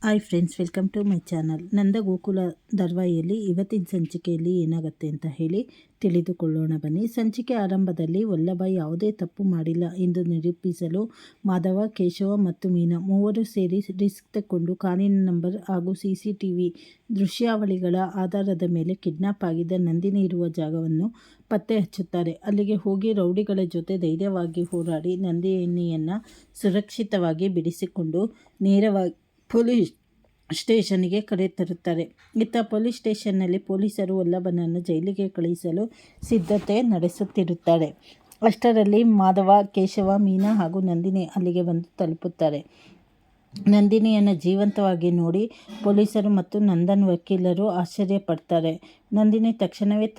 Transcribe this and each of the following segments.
Hi friends, welcome to my channel. Nanda Gokula ಧಾರಾವಾಹಿಯಲ್ಲಿ ಇವತ್ತಿನ ಸಂಚಿಕೆಯಲ್ಲಿ ಏನಾಗುತ್ತೆ ಅಂತ ಹೇಳಿ ತಿಳಿದುಕೊಳ್ಳೋಣ ಬನ್ನಿ. ಸಂಚಿಕೆ ಆರಂಭದಲ್ಲಿ ವಲ್ಲಭ ಯಾವುದೇ ತಪ್ಪು ಮಾಡಿಲ್ಲ ಎಂದು ನಿರೂಪಿಸಲು ಮಾಧವ, ಕೇಶವ ಮತ್ತು ಮೀನಾ ಮೂವರು ಸೇರಿ ರಿಸ್ಕ್ ತಗೊಂಡು ಕಾರಿನ ನಂಬರ್ ಹಾಗೂ CCTV ದೃಶ್ಯಾವಳಿಗಳ ಆಧಾರದ ಮೇಲೆ ಕಿಡ್ನಾಪ್ ಆಗಿದ್ದ ನಂದಿನಿ ಇರುವ ಜಾಗವನ್ನು ಪತ್ತೆ ಹಚ್ಚುತ್ತಾರೆ. ಅಲ್ಲಿಗೆ ಹೋಗಿ ರೌಡಿಗಳ ಜೊತೆ ಧೈರ್ಯವಾಗಿ ಹೋರಾಡಿ ನಂದಿನಿಯನ್ನು ಸುರಕ್ಷಿತವಾಗಿ ಬಿಡಿಸಿಕೊಂಡು ನೇರವಾಗಿ ಪೊಲೀಸ್ ಸ್ಟೇಷನ್ಗೆ ಕರೆತರುತ್ತಾರೆ. ಇತ್ತ ಪೊಲೀಸ್ ಸ್ಟೇಷನ್ನಲ್ಲಿ ಪೊಲೀಸರು ವಲ್ಲಭನನ್ನು ಜೈಲಿಗೆ ಕಳುಹಿಸಲು ಸಿದ್ಧತೆ ನಡೆಸುತ್ತಿರುತ್ತಾರೆ. ಅಷ್ಟರಲ್ಲಿ ಮಾಧವ, ಕೇಶವ, ಮೀನಾ ಹಾಗೂ ನಂದಿನಿ ಅಲ್ಲಿಗೆ ಬಂದು ತಲುಪುತ್ತಾರೆ. ನಂದಿನಿಯನ್ನು ಜೀವಂತವಾಗಿ ನೋಡಿ ಪೊಲೀಸರು ಮತ್ತು ನಂದನ್ ವಕೀಲರು ಆಶ್ಚರ್ಯಪಡ್ತಾರೆ. ನಂದಿನಿ ತಕ್ಷಣವೇ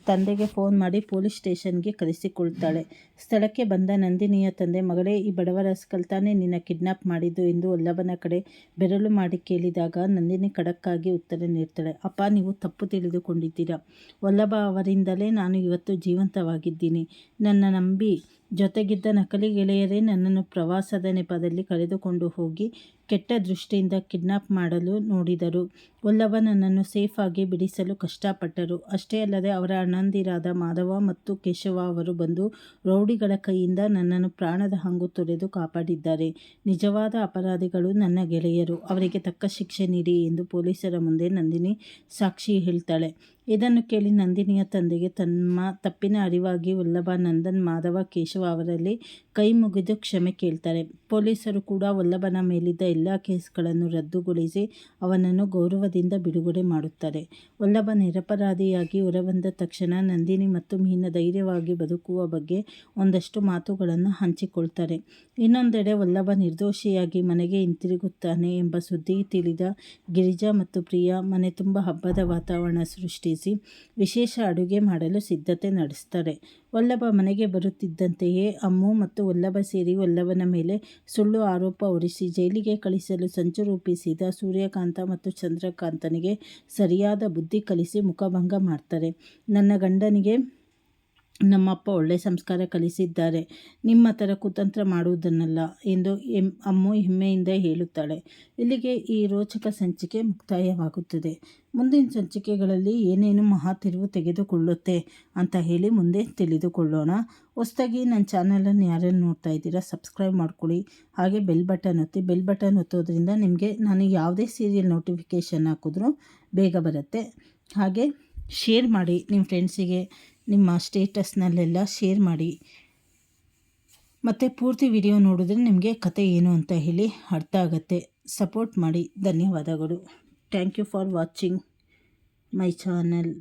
ತಂದೆಗೆ ಫೋನ್ ಮಾಡಿ ಪೊಲೀಸ್ ಸ್ಟೇಷನ್ಗೆ ಕರೆಸಿಕೊಳ್ತಾಳೆ. ಸ್ಥಳಕ್ಕೆ ಬಂದ ನಂದಿನಿಯ ತಂದೆ, ಮಗಳೇ, ಈ ಬಡವ ರಾಸ್ಕಲ್ ತಾನೇ ನಿನ್ನ ಕಿಡ್ನಾಪ್ ಮಾಡಿದ್ದು ಎಂದು ವಲ್ಲಭನ ಕಡೆ ಬೆರಳು ಮಾಡಿ ಕೇಳಿದಾಗ ನಂದಿನಿ ಖಡಕ್ಕಾಗಿ ಉತ್ತರ ನೀಡ್ತಾಳೆ. ಅಪ್ಪ, ನೀವು ತಪ್ಪು ತಿಳಿದುಕೊಂಡಿದ್ದೀರಾ. ವಲ್ಲಭ ಅವರಿಂದಲೇ ನಾನು ಇವತ್ತು ಜೀವಂತವಾಗಿದ್ದೀನಿ. ನನ್ನ ನಂಬಿ ಜೊತೆಗಿದ್ದ ನಕಲಿ ಗೆಳೆಯರೇ ನನ್ನನ್ನು ಪ್ರವಾಸದ ನೆಪದಲ್ಲಿ ಕರೆದುಕೊಂಡು ಹೋಗಿ ಕೆಟ್ಟ ದೃಷ್ಟಿಯಿಂದ ಕಿಡ್ನಾಪ್ ಮಾಡಲು ನೋಡಿದರು. ವಲ್ಲಭ ನನ್ನನ್ನು ಸೇಫ್ ಆಗಿ ಬಿಡಿಸಲು ಕಷ್ಟಪಟ್ಟರು. ಅಷ್ಟೇ ಅಲ್ಲದೆ ಅವರ ಅಣ್ಣಂದಿರಾದ ಮಾಧವ ಮತ್ತು ಕೇಶವ ಅವರು ಬಂದು ರೌಡಿಗಳ ಕೈಯಿಂದ ನನ್ನನ್ನು ಪ್ರಾಣದ ಹಂಗು ತೊರೆದು ಕಾಪಾಡಿದ್ದಾರೆ. ನಿಜವಾದ ಅಪರಾಧಿಗಳು ನನ್ನ ಗೆಳೆಯರು. ಅವರಿಗೆ ತಕ್ಕ ಶಿಕ್ಷೆ ನೀಡಿ ಎಂದು ಪೊಲೀಸರ ಮುಂದೆ ನಂದಿನಿ ಸಾಕ್ಷಿ ಹೇಳ್ತಾಳೆ. ಇದನ್ನು ಕೇಳಿ ನಂದಿನಿಯ ತಂದೆಗೆ ತಮ್ಮ ತಪ್ಪಿನ ಅರಿವಾಗಿ ವಲ್ಲಭ, ನಂದನ್, ಮಾಧವ, ಕೇಶವ ಅವರಲ್ಲಿ ಕೈ ಮುಗಿದು ಕ್ಷಮೆ ಕೇಳ್ತಾರೆ. ಪೊಲೀಸರು ಕೂಡ ವಲ್ಲಭನ ಮೇಲಿದ್ದ ಎಲ್ಲ ಕೇಸ್ಗಳನ್ನು ರದ್ದುಗೊಳಿಸಿ ಅವನನ್ನು ಗೌರವದಿಂದ ಬಿಡುಗಡೆ ಮಾಡುತ್ತಾರೆ. ವಲ್ಲಭ ನಿರಪರಾಧಿಯಾಗಿ ಹೊರಬಂದ ತಕ್ಷಣ ನಂದಿನಿ ಮತ್ತು ಮೀನಾ ಧೈರ್ಯವಾಗಿ ಬದುಕುವ ಬಗ್ಗೆ ಒಂದಷ್ಟು ಮಾತುಗಳನ್ನು ಹಂಚಿಕೊಳ್ತಾರೆ. ಇನ್ನೊಂದೆಡೆ ವಲ್ಲಭ ನಿರ್ದೋಷಿಯಾಗಿ ಮನೆಗೆ ಹಿಂತಿರುಗುತ್ತಾನೆ ಎಂಬ ಸುದ್ದಿ ತಿಳಿದ ಗಿರಿಜಾ ಮತ್ತು ಪ್ರಿಯಾ ಮನೆ ತುಂಬ ಹಬ್ಬದ ವಾತಾವರಣ ಸೃಷ್ಟಿಸಿ ವಿಶೇಷ ಅಡುಗೆ ಮಾಡಲು ಸಿದ್ಧತೆ ನಡೆಸ್ತಾರೆ. ವಲ್ಲಭ ಮನೆಗೆ ಬರುತ್ತಿದ್ದಂತೆಯೇ ಅಮ್ಮು ಮತ್ತು ವಲ್ಲಭ ಸೇರಿ ವಲ್ಲಭನ ಮೇಲೆ ಸುಳ್ಳು ಆರೋಪ ಹೊರಿಸಿ ಜೈಲಿಗೆ ಕಳಿಸಲು ಸಂಚು ರೂಪಿಸಿದ ಸೂರ್ಯಕಾಂತ ಮತ್ತು ಚಂದ್ರಕಾಂತನಿಗೆ ಸರಿಯಾದ ಬುದ್ಧಿ ಕಲಿಸಿ ಮುಖಭಂಗ ಮಾಡ್ತಾರೆ. ನನ್ನ ಗಂಡನಿಗೆ ನಮ್ಮಪ್ಪ ಒಳ್ಳೆ ಸಂಸ್ಕಾರ ಕಲಿಸಿದ್ದಾರೆ, ನಿಮ್ಮ ಥರ ಕುತಂತ್ರ ಮಾಡುವುದನ್ನಲ್ಲ ಎಂದು ಅಮ್ಮು ಹೆಮ್ಮೆಯಿಂದ ಹೇಳುತ್ತಾಳೆ. ಇಲ್ಲಿಗೆ ಈ ರೋಚಕ ಸಂಚಿಕೆ ಮುಕ್ತಾಯವಾಗುತ್ತದೆ. ಮುಂದಿನ ಸಂಚಿಕೆಗಳಲ್ಲಿ ಏನೇನು ಮಹಾ ತಿರುವು ತೆಗೆದುಕೊಳ್ಳುತ್ತೆ ಅಂತ ಹೇಳಿ ಮುಂದೆ ತಿಳಿದುಕೊಳ್ಳೋಣ. ಹೊಸದಾಗಿ ನನ್ನ ಚಾನಲನ್ನು ಯಾರೆಲ್ಲ ನೋಡ್ತಾ ಇದ್ದೀರಾ ಸಬ್ಸ್ಕ್ರೈಬ್ ಮಾಡ್ಕೊಳ್ಳಿ. ಹಾಗೆ ಬೆಲ್ ಬಟನ್ ಒತ್ತಿ. ಬೆಲ್ ಬಟನ್ ಒತ್ತೋದ್ರಿಂದ ನಿಮಗೆ ನಾನು ಯಾವುದೇ ಸೀರಿಯಲ್ ನೋಟಿಫಿಕೇಷನ್ ಹಾಕಿದ್ರೂ ಬೇಗ ಬರುತ್ತೆ. ಹಾಗೆ ಶೇರ್ ಮಾಡಿ ನಿಮ್ಮ ಫ್ರೆಂಡ್ಸಿಗೆ, ನಿಮ್ಮ ಸ್ಟೇಟಸ್ನಲ್ಲೆಲ್ಲ ಶೇರ್ ಮಾಡಿ. ಮತ್ತು ಪೂರ್ತಿ ವಿಡಿಯೋ ನೋಡಿದ್ರೆ ನಿಮಗೆ ಕತೆ ಏನು ಅಂತ ಹೇಳಿ ಅರ್ಥ ಆಗುತ್ತೆ. ಸಪೋರ್ಟ್ ಮಾಡಿ. ಧನ್ಯವಾದಗಳು. Thank you for watching my channel.